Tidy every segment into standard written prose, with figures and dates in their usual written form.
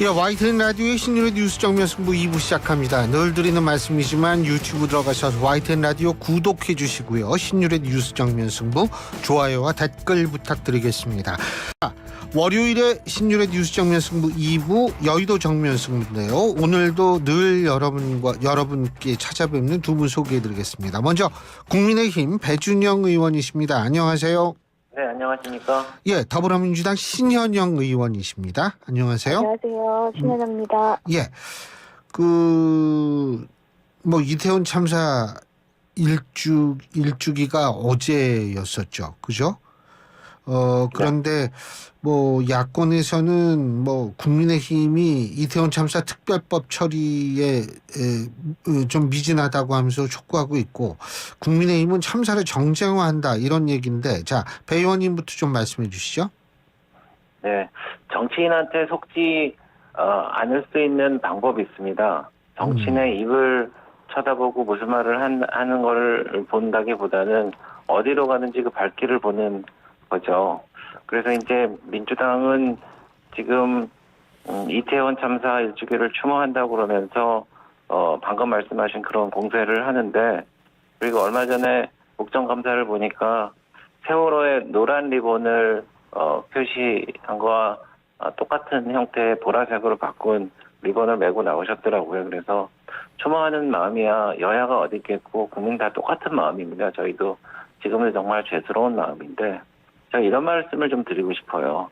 예, YTN 라디오의 신윤의 뉴스 정면 승부 2부 시작합니다. 늘 드리는 말씀이지만 유튜브 들어가셔서 YTN 라디오 구독해 주시고요. 신윤의 뉴스 정면 승부 좋아요와 댓글 부탁드리겠습니다. 월요일에 신윤의 뉴스 정면 승부 2부 여의도 정면 승부인데요. 오늘도 늘 여러분께 찾아뵙는 두 분 소개해 드리겠습니다. 먼저 국민의힘 배준영 의원이십니다. 안녕하세요. 네, 안녕하십니까. 예, 더불어민주당 신현영 의원이십니다. 안녕하세요. 안녕하세요. 신현영입니다. 예, 이태원 참사 일주기가 어제였었죠. 그죠? 그런데 야권에서는 국민의힘이 이태원 참사 특별법 처리에 좀 미진하다고 하면서 촉구하고 있고, 국민의힘은 참사를 정쟁화한다 이런 얘기인데, 자, 배 의원님부터 좀 말씀해 주시죠. 네, 정치인한테 속지 않을 수 있는 방법이 있습니다. 정치인의 입을 쳐다보고 무슨 말을 하는 걸 본다기보다는 어디로 가는지 그 발길을 보는 거죠. 그래서 이제 민주당은 지금 이태원 참사 일주기를 추모한다고 그러면서 방금 말씀하신 그런 공세를 하는데, 그리고 얼마 전에 국정감사를 보니까 세월호의 노란 리본을 표시한 거와 똑같은 형태의 보라색으로 바꾼 리본을 메고 나오셨더라고요. 그래서 추모하는 마음이야 여야가 어디 있겠고 국민 다 똑같은 마음입니다. 저희도 지금은 정말 죄스러운 마음인데, 제가 이런 말씀을 좀 드리고 싶어요.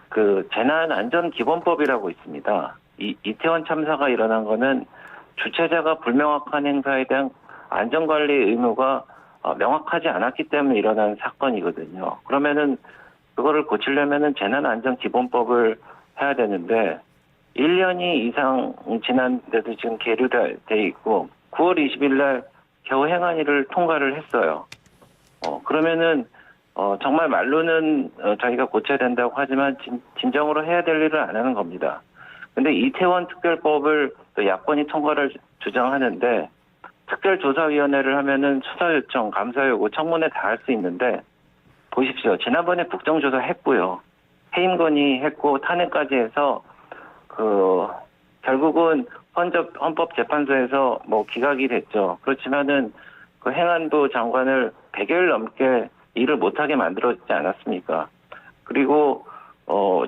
그 재난안전기본법이라고 있습니다. 이태원 참사가 일어난 거는 주체자가 불명확한 행사에 대한 안전관리 의무가 명확하지 않았기 때문에 일어난 사건이거든요. 그러면은 그거를 고치려면은 재난안전기본법을 해야 되는데 1년이 이상 지난데도 지금 계류돼 있고 9월 20일 날 겨우 행안위를 통과를 했어요. 그러면은 정말 말로는 저희가 고쳐야 된다고 하지만 진정으로 해야 될 일을 안 하는 겁니다. 근데 이태원 특별법을 또 야권이 통과를 주장하는데, 특별조사위원회를 하면은 수사 요청, 감사 요구, 청문회 다 할 수 있는데, 보십시오. 지난번에 국정조사 했고요. 해임 건의했고 탄핵까지 해서 결국은 헌법재판소에서 기각이 됐죠. 그렇지만은 그 행안부 장관을 100일 넘게 일을 못하게 만들어지지 않았습니까? 그리고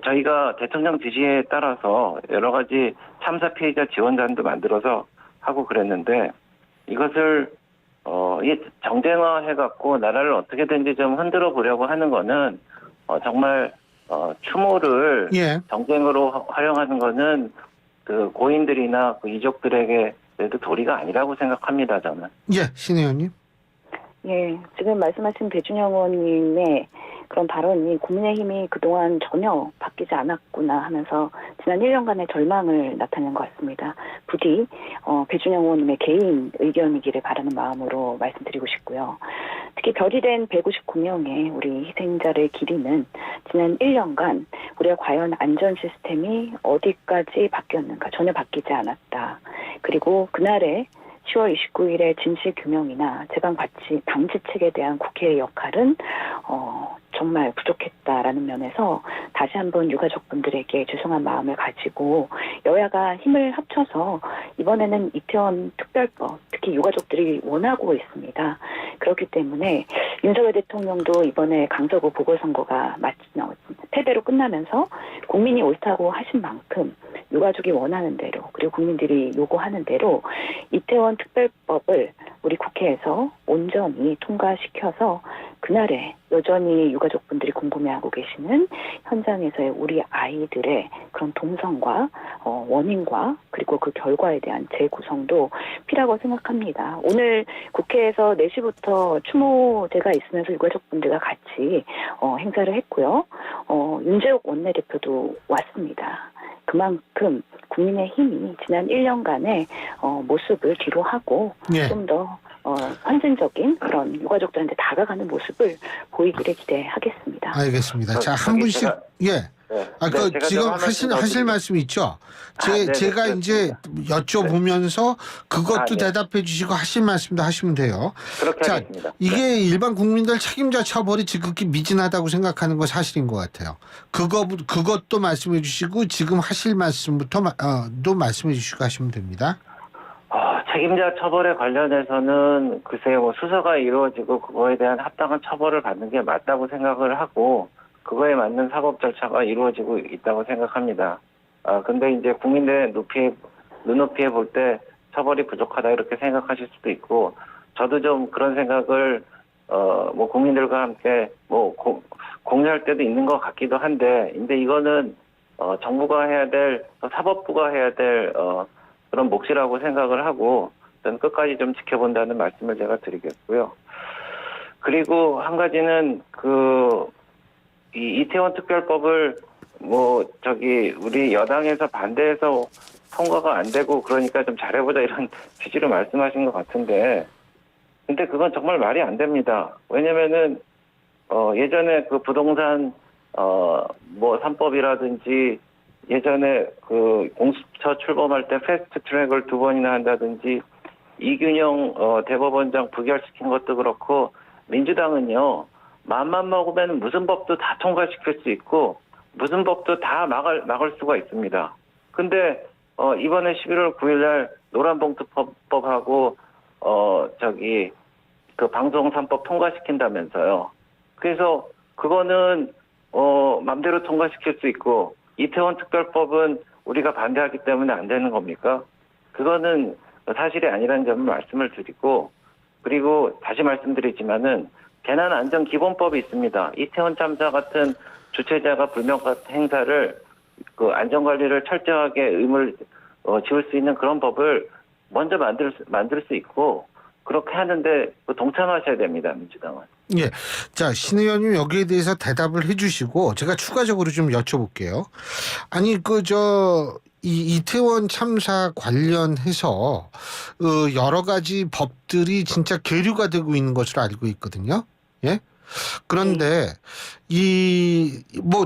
저희가 대통령 지시에 따라서 여러 가지 참사 피해자 지원단도 만들어서 하고 그랬는데, 이것을 정쟁화해갖고 나라를 어떻게든지 좀 흔들어 보려고 하는 거는 정말 추모를 정쟁으로 활용하는 거는 그 고인들이나 그 이족들에게 그래도 도리가 아니라고 생각합니다, 저는. 예, 신 의원님. 예, 지금 말씀하신 배준영 의원님의 그런 발언이 국민의힘이 그동안 전혀 바뀌지 않았구나 하면서 지난 1년간의 절망을 나타낸 것 같습니다. 부디 배준영 의원님의 개인 의견이기를 바라는 마음으로 말씀드리고 싶고요. 특히 별이 된 159명의 우리 희생자를 기리는 지난 1년간 우리가 과연 안전 시스템이 어디까지 바뀌었는가, 전혀 바뀌지 않았다. 그리고 그날의 10월 29일의 진실규명이나 방지책에 대한 국회의 역할은 정말 부족했다라는 면에서 다시 한번 유가족분들에게 죄송한 마음을 가지고 여야가 힘을 합쳐서 이번에는 이태원 특별법, 특히 유가족들이 원하고 있습니다. 그렇기 때문에 윤석열 대통령도 이번에 강서구 보궐선거가 패배로 끝나면서 국민이 옳다고 하신 만큼 유가족이 원하는 대로, 그리고 국민들이 요구하는 대로 이태원 특별법을 우리 국회에서 온전히 통과시켜서 그날에 여전히 유가족분들이 궁금해하고 계시는 현장에서의 우리 아이들의 그런 동선과 원인과 그리고 그 결과에 대한 재구성도 필요하고 생각합니다. 오늘 국회에서 4시부터 추모제가 있으면서 유가족분들과 같이 행사를 했고요. 윤재욱 원내대표도 왔습니다. 그만큼 국민의힘이 지난 1년간의 모습을 뒤로하고 좀 더 헌신적인 그런 유가족들한테 다가가는 모습을 보이기를 기대하겠습니다. 알겠습니다. 자, 한 분씩 네. 아까 제가 지금 좀 하실 말씀 있죠? 네네, 제가 이제 여쭤보면서 그것도 네. 대답해 주시고 하실 말씀도 하시면 돼요. 그렇게 자, 하겠습니다. 이게 네. 일반 국민들 책임자 처벌이 지극히 미진하다고 생각하는 건 사실인 것 같아요. 그것도 말씀해 주시고 지금 하실 말씀부터 또 말씀해 주시고 하시면 됩니다. 책임자 처벌에 관련해서는 글쎄요, 뭐 수사가 이루어지고 그거에 대한 합당한 처벌을 받는 게 맞다고 생각을 하고 그거에 맞는 사법 절차가 이루어지고 있다고 생각합니다. 근데 이제 국민들의 눈높이에 볼 때 처벌이 부족하다 이렇게 생각하실 수도 있고 저도 좀 그런 생각을 뭐 국민들과 함께 뭐 공유할 때도 있는 것 같기도 한데 근데 이거는 정부가 해야 될 사법부가 해야 될 그런 몫이라고 생각을 하고 저는 끝까지 좀 지켜본다는 말씀을 제가 드리겠고요. 그리고 한 가지는 이 이태원 특별법을 우리 여당에서 반대해서 통과가 안 되고 그러니까 좀 잘해보자 이런 취지로 말씀하신 것 같은데 근데 그건 정말 말이 안 됩니다. 왜냐면은 예전에 그 부동산 3법이라든지 예전에 그 공수처 출범할 때 패스트 트랙을 2번이나 한다든지 이균영 대법원장 부결시킨 것도 그렇고 민주당은요 맘만 먹으면 무슨 법도 다 통과시킬 수 있고 무슨 법도 다 막을 수가 있습니다. 근데 이번에 11월 9일날 노란봉투법하고 그 방송 3법 통과시킨다면서요. 그래서 그거는 맘대로 통과시킬 수 있고 이태원 특별법은 우리가 반대하기 때문에 안 되는 겁니까? 그거는 사실이 아니라는 점을 말씀을 드리고 그리고 다시 말씀드리지만은 재난안전기본법이 있습니다. 이태원 참사 같은 주최자가 불명확한 행사를 그 안전관리를 철저하게 의무를 지울 수 있는 그런 법을 먼저 만들 수 있고 그렇게 하는데 동참하셔야 됩니다. 민주당은. 예. 자, 신 의원님 여기에 대해서 대답을 해 주시고 제가 추가적으로 좀 여쭤볼게요. 아니, 이 이태원 참사 관련해서 여러 가지 법들이 진짜 계류가 되고 있는 것으로 알고 있거든요. 예? 그런데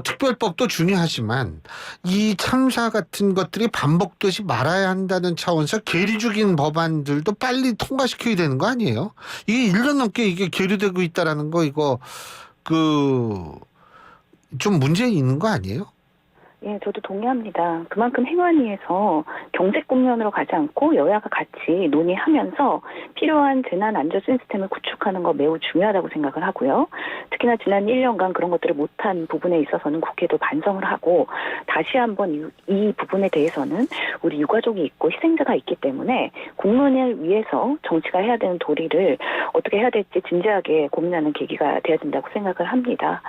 특별법도 중요하지만 이 참사 같은 것들이 반복되지 말아야 한다는 차원에서 계류적인 법안들도 빨리 통과시켜야 되는 거 아니에요? 이게 1년 넘게 이게 계류되고 있다라는 거 이거 좀 문제 있는 거 아니에요? 예, 저도 동의합니다. 그만큼 행안위에서 경제 국면으로 가지 않고 여야가 같이 논의하면서 필요한 재난 안전 시스템을 구축하는 거 매우 중요하다고 생각을 하고요. 특히나 지난 1년간 그런 것들을 못한 부분에 있어서는 국회도 반성을 하고 다시 한번 이 부분에 대해서는 우리 유가족이 있고 희생자가 있기 때문에 국민을 위해서 정치가 해야 되는 도리를 어떻게 해야 될지 진지하게 고민하는 계기가 되어야 된다고 생각을 합니다.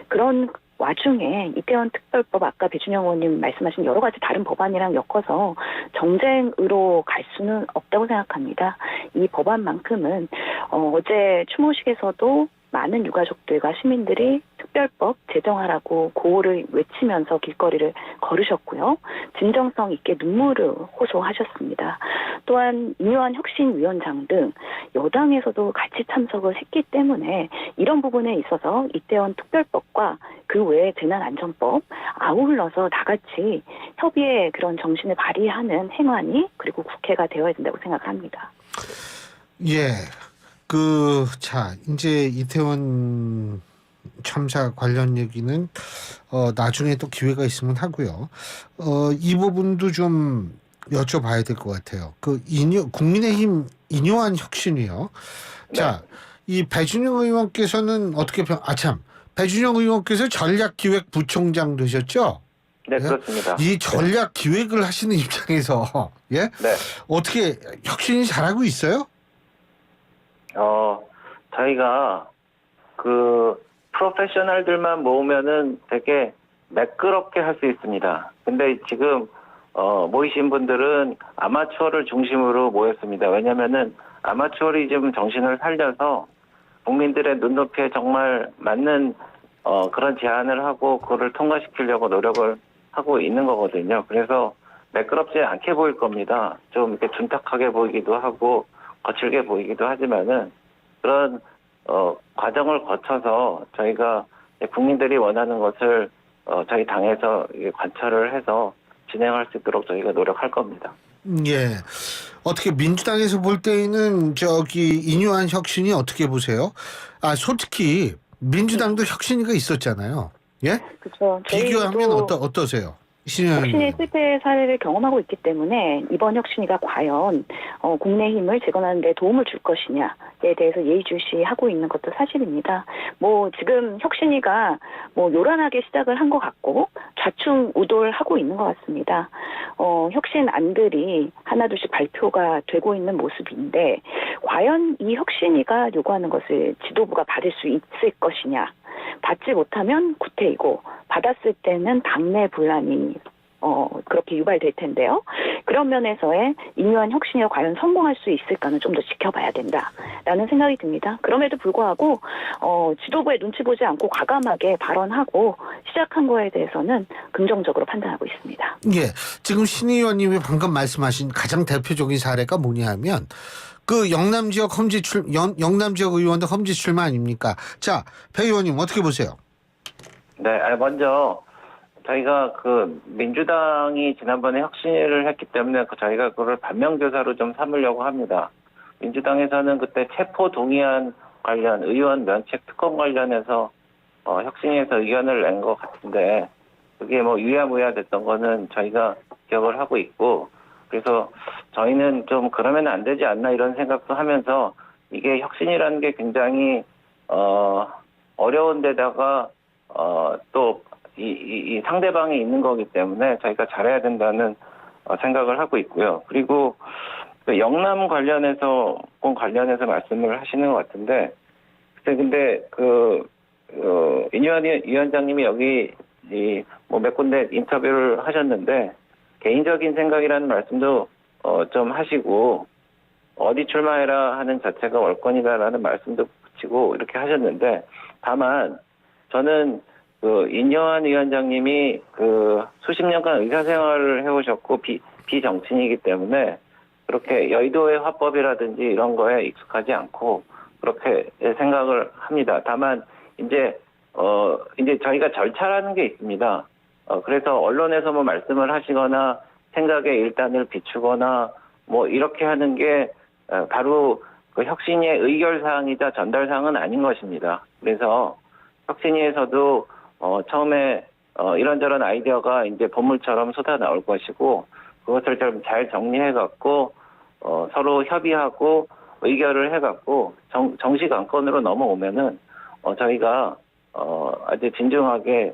그런 와중에 이태원 특별법 아까 배준영 의원님 말씀하신 여러 가지 다른 법안이랑 엮어서 정쟁으로 갈 수는 없다고 생각합니다. 이 법안만큼은 어제 추모식에서도 많은 유가족들과 시민들이 특별법 제정하라고 구호를 외치면서 길거리를 걸으셨고요. 진정성 있게 눈물을 호소하셨습니다. 또한 이묘한 혁신위원장 등 여당에서도 같이 참석을 했기 때문에 이런 부분에 있어서 이태원 특별법과 그 외에 재난안전법 아울러서 다 같이 협의의 그런 정신을 발휘하는 행안위 그리고 국회가 되어야 된다고 생각합니다. 예. 이제 이태원 참사 관련 얘기는 나중에 또 기회가 있으면 하고요. 이 부분도 좀 여쭤봐야 될 것 같아요. 국민의힘 인요한 혁신이요. 네. 자, 이 배준영 의원께서는 배준영 의원께서 전략기획부총장 되셨죠? 네, 예? 그렇습니다. 이 전략기획을 하시는 입장에서 예? 네. 어떻게 혁신이 잘하고 있어요? 저희가 프로페셔널들만 모으면은 되게 매끄럽게 할 수 있습니다. 근데 지금 모이신 분들은 아마추어를 중심으로 모였습니다. 왜냐면은 아마추어리즘 정신을 살려서 국민들의 눈높이에 정말 맞는 그런 제안을 하고 그거를 통과시키려고 노력을 하고 있는 거거든요. 그래서 매끄럽지 않게 보일 겁니다. 좀 이렇게 둔탁하게 보이기도 하고 거칠게 보이기도 하지만은 그런 과정을 거쳐서 저희가 국민들이 원하는 것을 저희 당에서 관철을 해서 진행할 수 있도록 저희가 노력할 겁니다. 예. 어떻게 민주당에서 볼 때는 인유한 혁신이 어떻게 보세요? 솔직히 민주당도 혁신위가 있었잖아요. 예? 그렇죠. 비교하면 어떠세요? 신현희 혁신의 의원님. 실패 사례를 경험하고 있기 때문에 이번 혁신위가 과연 국민의힘을 재건하는 데 도움을 줄 것이냐에 대해서 예의주시하고 있는 것도 사실입니다. 지금 혁신위가 요란하게 시작을 한 것 같고 좌충우돌하고 있는 것 같습니다. 혁신 안들이 하나둘씩 발표가 되고 있는 모습인데 과연 이 혁신위가 요구하는 것을 지도부가 받을 수 있을 것이냐. 받지 못하면 구태이고 받았을 때는 당내 분란이 그렇게 유발될 텐데요. 그런 면에서의 인유한 혁신이 과연 성공할 수 있을까는 좀 더 지켜봐야 된다라는 생각이 듭니다. 그럼에도 불구하고 지도부의 눈치 보지 않고 과감하게 발언하고 시작한 거에 대해서는 긍정적으로 판단하고 있습니다. 예. 지금 신 의원님이 방금 말씀하신 가장 대표적인 사례가 뭐냐면 영남 지역 영남 지역 의원들 험지 출마 아닙니까? 자, 배 의원님 어떻게 보세요? 네, 먼저 저희가 민주당이 지난번에 혁신을 했기 때문에 저희가 그걸 반면교사로 좀 삼으려고 합니다. 민주당에서는 그때 체포 동의안 관련 의원 면책 특권 관련해서 혁신위에서 의견을 낸 것 같은데 그게 유야무야 됐던 거는 저희가 기억을 하고 있고 그래서 저희는 좀 그러면 안 되지 않나 이런 생각도 하면서 이게 혁신이라는 게 굉장히 어려운 데다가 또 이 상대방이 있는 거기 때문에 저희가 잘해야 된다는 생각을 하고 있고요. 그리고 영남 관련해서 말씀을 하시는 것 같은데 근데 인유한 위원장님이 여기 몇 군데 인터뷰를 하셨는데 개인적인 생각이라는 말씀도 좀 하시고 어디 출마해라 하는 자체가 월권이다라는 말씀도 붙이고 이렇게 하셨는데 다만 저는 인유한 위원장님이 수십 년간 의사 생활을 해오셨고 비정치인이기 때문에 그렇게 여의도의 화법이라든지 이런 거에 익숙하지 않고 그렇게 생각을 합니다. 다만 이제 저희가 절차라는 게 있습니다. 그래서 언론에서 말씀을 하시거나 생각의 일단을 비추거나 이렇게 하는 게 바로 혁신의 의결사항이자 전달사항은 아닌 것입니다. 그래서 혁신위에서도 처음에 이런저런 아이디어가 이제 보물처럼 쏟아 나올 것이고 그것을 좀 잘 정리해갖고 서로 협의하고 의결을 해갖고 정식 안건으로 넘어오면은 저희가 아주 진중하게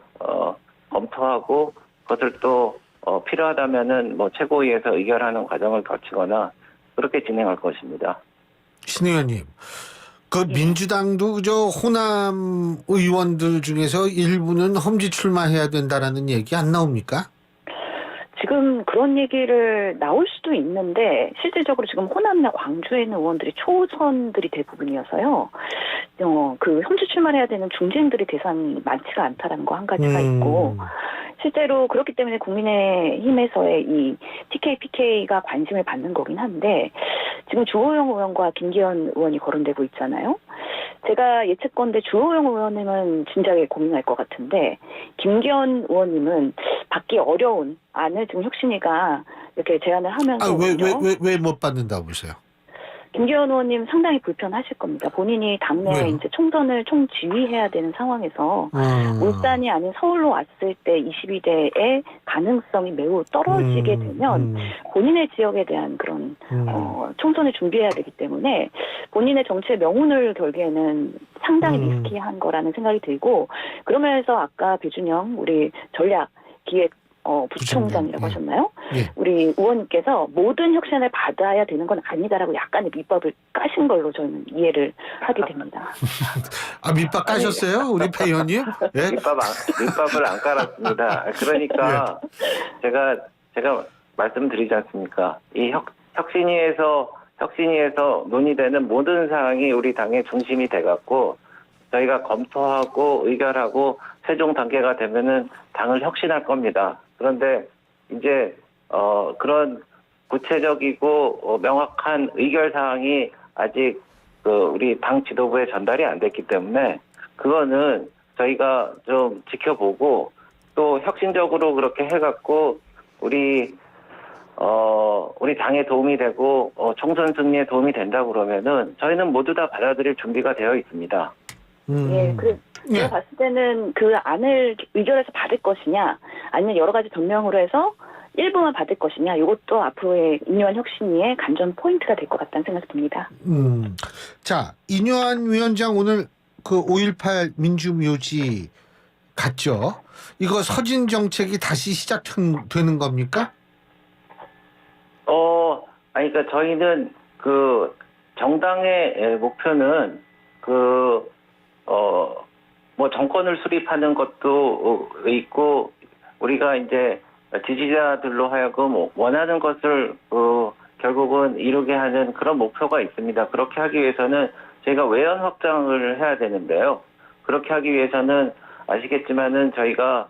검토하고 그것을 또 필요하다면은 최고위에서 의결하는 과정을 거치거나 그렇게 진행할 것입니다. 신 의원님, 민주당도 호남 의원들 중에서 일부는 험지 출마해야 된다라는 얘기 안 나옵니까? 지금 그런 얘기를 나올 수도 있는데 실질적으로 지금 호남이나 광주에 있는 의원들이 초선들이 대부분이어서요. 험지 출마해야 되는 중진들이 대상이 많지가 않다라는 거 한 가지가 있고 실제로 그렇기 때문에 국민의힘에서의 이 TK, PK가 관심을 받는 거긴 한데 지금 주호영 의원과 김기현 의원이 거론되고 있잖아요. 제가 예측건데 주호영 의원님은 진작에 고민할 것 같은데 김기현 의원님은 받기 어려운 안을 지금 혁신위가 이렇게 제안을 하면서 왜 못 받는다고 보세요? 김기현 의원님 상당히 불편하실 겁니다. 본인이 당내 이제 총선을 총지휘해야 되는 상황에서 울산이 아닌 서울로 왔을 때 22대의 가능성이 매우 떨어지게 되면 본인의 지역에 대한 그런 총선을 준비해야 되기 때문에 본인의 정치의 명운을 걸기에는 상당히 리스키한 거라는 생각이 들고 그러면서 아까 배준영 우리 전략기획 부총장이라고 하셨나요? 예. 우리 의원님께서 모든 혁신을 받아야 되는 건 아니다라고 약간의 밑밥을 까신 걸로 저는 이해를 하게 됩니다. 밑밥 까셨어요? 우리 배 의원님? 예? 밑밥을 안 깔았습니다. 그러니까 제가 말씀드리지 않습니까? 이 혁신위에서 논의되는 모든 사항이 우리 당의 중심이 돼갖고 저희가 검토하고 의결하고 최종 단계가 되면은 당을 혁신할 겁니다. 그런데 이제 그런 구체적이고 명확한 의결 사항이 아직 우리 당 지도부에 전달이 안 됐기 때문에 그거는 저희가 좀 지켜보고 또 혁신적으로 그렇게 해갖고 우리 당에 도움이 되고 총선 승리에 도움이 된다 그러면은 저희는 모두 다 받아들일 준비가 되어 있습니다. 예, 제가 예. 봤을 때는 그 안을 의결해서 받을 것이냐, 아니면 여러 가지 변명으로 해서 일부만 받을 것이냐, 이것도 앞으로의 인요한 혁신위의 관전 포인트가 될 것 같다는 생각이 듭니다. 자, 인요한 위원장 오늘 그 5.18 민주묘지 갔죠? 이거 서진 정책이 다시 시작되는 겁니까? 그러니까 저희는 그 정당의 목표는 뭐 정권을 수립하는 것도 있고 우리가 이제 지지자들로 하여금 원하는 것을 결국은 이루게 하는 그런 목표가 있습니다. 그렇게 하기 위해서는 저희가 외연 확장을 해야 되는데요. 그렇게 하기 위해서는 아시겠지만은 저희가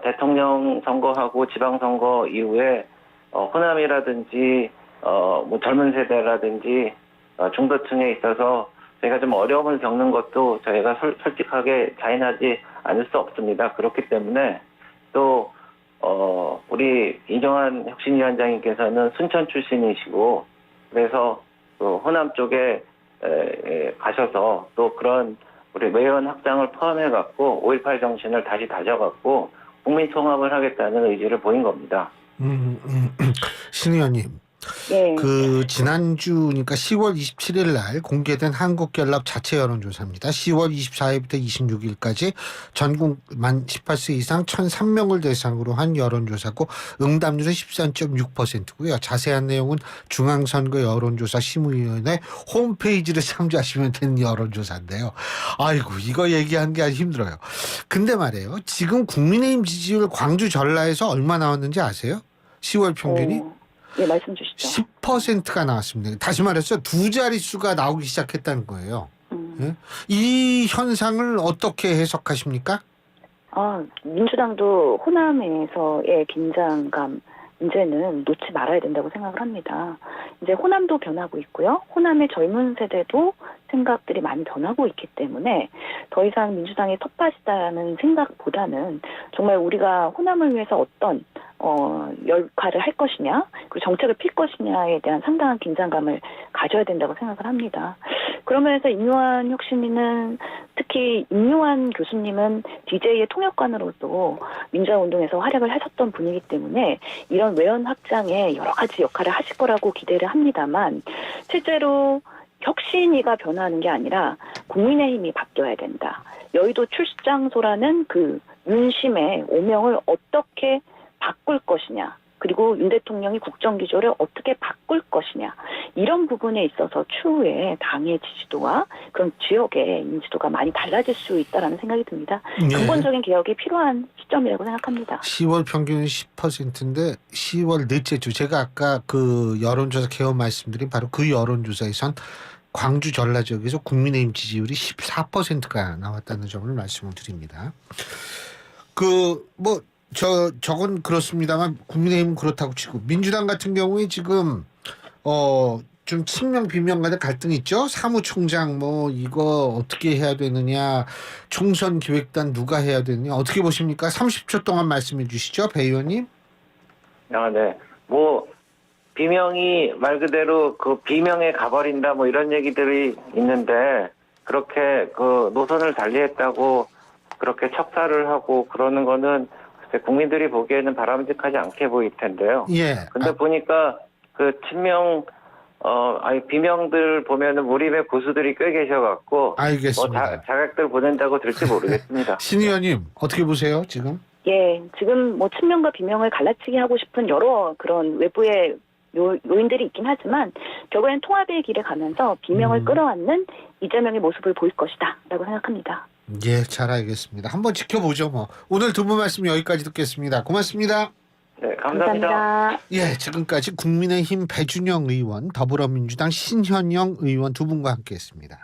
대통령 선거하고 지방선거 이후에 호남이라든지 뭐 젊은 세대라든지 중도층에 있어서 저희가 좀 어려움을 겪는 것도 저희가 솔직하게 자인하지 않을 수 없습니다. 그렇기 때문에 또 우리 이정환 혁신위원장님께서는 순천 출신이시고 그래서 또 호남 쪽에 가셔서 또 그런 우리 외연 확장을 포함해 갖고 5.18 정신을 다시 다져갖고 국민 통합을 하겠다는 의지를 보인 겁니다. 신 의원님, 예. 그 지난주니까 10월 27일 날 공개된 한국갤럽 자체 여론조사입니다. 10월 24일부터 26일까지 전국 만 18세 이상 1,003명을 대상으로 한 여론조사고 응답률은 13.6%고요. 자세한 내용은 중앙선거 여론조사 심의위원회 홈페이지를 참조하시면 되는 여론조사인데요. 아이고 이거 얘기하는 게 아주 힘들어요. 근데 말이에요. 지금 국민의힘 지지율 광주 전라에서 얼마 나왔는지 아세요? 10월 평균이? 예, 말씀 주시죠. 10%가 나왔습니다. 다시 말해서 두 자릿수가 나오기 시작했다는 거예요. 예? 이 현상을 어떻게 해석하십니까? 민주당도 호남에서의 긴장감 문제는 놓지 말아야 된다고 생각을 합니다. 이제 호남도 변하고 있고요. 호남의 젊은 세대도 생각들이 많이 변하고 있기 때문에 더 이상 민주당의 텃밭이다라는 생각보다는 정말 우리가 호남을 위해서 어떤 역할을 할 것이냐, 그리고 정책을 필 것이냐에 대한 상당한 긴장감을 가져야 된다고 생각을 합니다. 그러면서 임요한 혁신위는 특히 임요한 교수님은 DJ의 통역관으로도 민주화운동에서 활약을 하셨던 분이기 때문에 이런 외연 확장에 여러 가지 역할을 하실 거라고 기대를 합니다만 실제로 혁신위가 변화하는 게 아니라 국민의힘이 바뀌어야 된다. 여의도 출장소라는 그 윤심의 오명을 어떻게 바꿀 것이냐, 그리고 윤 대통령이 국정기조를 어떻게 바꿀 것이냐, 이런 부분에 있어서 추후에 당의 지지도와 그런 지역의 인지도가 많이 달라질 수 있다라는 생각이 듭니다. 네. 근본적인 개혁이 필요한 시점이라고 생각합니다. 10월 평균은 10%인데 10월 넷째 주 제가 아까 그 여론조사 개헌 말씀드린 바로 그 여론조사에선 광주 전라 지역에서 국민의힘 지지율이 14%가 나왔다는 점을 말씀을 드립니다. 저건 그렇습니다만 국민의힘은 그렇다고 치고 민주당 같은 경우에 지금 좀 친명 비명 간의 갈등이 있죠. 사무총장 뭐 이거 어떻게 해야 되느냐, 총선 기획단 누가 해야 되느냐, 어떻게 보십니까? 30초 동안 말씀해 주시죠, 배 의원님. 네. 뭐 비명이 말 그대로 그 비명에 가버린다 뭐 이런 얘기들이 있는데 그렇게 그 노선을 달리했다고 그렇게 척사를 하고 그러는 거는 국민들이 보기에는 바람직하지 않게 보일 텐데요. 예. 근데 보니까 그 친명 비명들 보면은 무림의 고수들이 꽤 계셔갖고 알겠습니다. 자객들 보낸다고 될지 모르겠습니다. 신 의원님 어떻게 보세요 지금? 예, 지금 뭐 친명과 비명을 갈라치기 하고 싶은 여러 그런 외부의 요인들이 있긴 하지만 결국엔 통합의 길에 가면서 비명을 끌어안는 이재명의 모습을 보일 것이다라고 생각합니다. 예, 잘 알겠습니다. 한번 지켜보죠 뭐. 오늘 두 분 말씀 여기까지 듣겠습니다. 고맙습니다. 네, 감사합니다. 감사합니다. 예, 지금까지 국민의힘 배준영 의원, 더불어민주당 신현영 의원 두 분과 함께했습니다.